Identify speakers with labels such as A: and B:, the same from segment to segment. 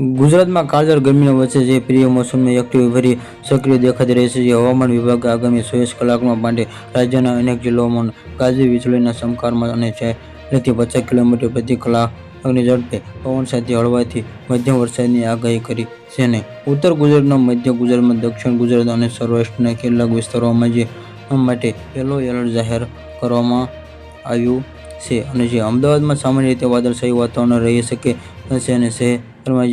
A: ગુજરાતમાં કાળઝાળ ગરમીના વચ્ચે જે પ્રિય મોસમની એક્ટિવિટી ફરી સક્રિય દેખાતી રહી છે. જે હવામાન વિભાગે આગામી 24 કલાકમાં માટે રાજ્યના અનેક જિલ્લાઓમાં ગાજવી વીજળીના ચમકારમાં અને 40 થી 50 કિલોમીટર પ્રતિ કલાકની ઝડપે પવન સાથે હળવાથી મધ્યમ વરસાદની આગાહી કરી છે. અને ઉત્તર ગુજરાતના મધ્ય ગુજરાતમાં, દક્ષિણ ગુજરાત અને સૌરાષ્ટ્રના કેટલાક વિસ્તારોમાં જે માટે યલો એલર્ટ જાહેર કરવામાં આવ્યું છે. અને જે અમદાવાદમાં સામાન્ય રીતે વાદળછાયું વાતાવરણ રહી શકે છે અને શહેરમાં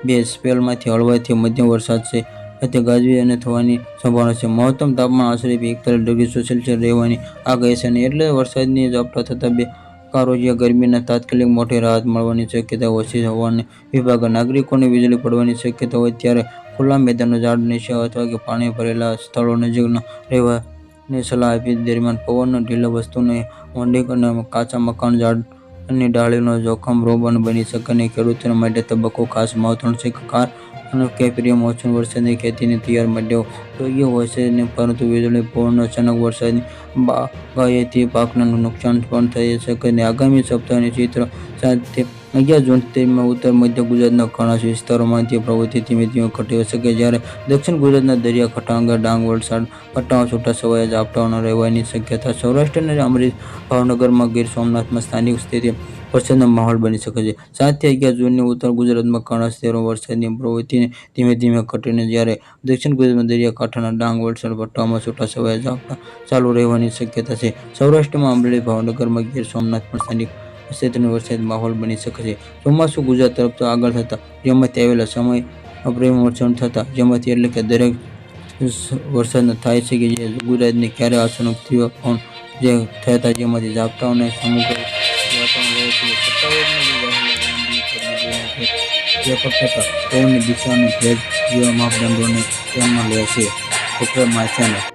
A: 1-2 સ્પેલમાંથી હળવાથી મધ્યમ વરસાદ સાથે ગાજવી અને થવાની સંભાવના છે. મહત્તમ તાપમાન આશરે 41 ડિગ્રી સેલ્સિયસ રહેવાની આગાહી છે. અને એટલે વરસાદની ઝાપટા થતા બેકારો ગરમીના તાત્કાલિક મોટી રાહત મળવાની શક્યતા ઓછી હોવાને વિભાગે નાગરિકોને વીજળી પડવાની શક્યતા હોય ત્યારે ખુલ્લા મેદાનો, ઝાડ નીચે અથવા પાણી ભરેલા સ્થળો નજીક ન રહેવાની સલાહ આપી. દરમિયાન પવન ઢીલા વસ્તુની હોર્ડિંગ અને કાચા મકાન, ઝાડની ડાળીઓનો જોખમ રૂપ બની શકે અને ખેડૂતો માટે તબક્કો ખાસ મહત્વનો છે. કારણ કે પ્રિય મોસમી વરસાદની ખેતીની તૈયારી માટે ઉપયોગી હોય છે, પરંતુ વીજળી, પવન, અચાનક વરસાદની બાગાયતી પાકને નુકસાન પણ થઈ શકે છે. આગામી સપ્તાહની ચિત્ર સાથે 11 જૂનથી ઉત્તર મધ્ય ગુજરાતના ઘણા વિસ્તારોમાં તે પ્રવૃત્તિ ધીમે ધીમે ઘટી શકે, જ્યારે દક્ષિણ ગુજરાતના દરિયાકાંઠા, ડાંગ, વલસાડ પટ્ટામાં છૂટાછવાયા ઝાપટાઓ રહેવાની શક્યતા. સૌરાષ્ટ્રના અમરેલી, ભાવનગર, ગીર સોમનાથમાં સ્થાનિક સ્તરે વરસાદનો માહોલ બની શકે છે. 7 થી 11 જૂનથી ઉત્તર ગુજરાતમાં ઘણા શહેરોમાં વરસાદની પ્રવૃત્તિ ધીમે ધીમે ઘટીને જ્યારે દક્ષિણ ગુજરાતના દરિયાકાંઠા, ડાંગ, વલસાડ પટ્ટામાં છૂટાછવાયા ઝાપટા ચાલુ રહેવાની શક્યતા છે. સૌરાષ્ટ્રમાં અમરેલી, ભાવનગર, ગીર સોમનાથમાં સ્થાનિક ક્ષેત્રે વરસાદી માહોલ બની શકે છે. ચોમાસું ગુજરાત તરફ આગળ થતાં જેમાંથી આવેલા સમય પરિવર્તન થતાં જેમાંથી એટલે કે દરેક વરસાદ થાય છે જે ગુજરાતની ક્યારે અચાનક તીવ્ર પવન જે થતા જેમાંથી ઝાપટાઓને સમગ્ર વાતાવરણ રહે છે. સત્તાવારોને વ્યાપક થતા પવનની દિશા અને ભેજ જેવા માપદંડોને ધ્યાનમાં લે છે. ડોક્ટર માછાના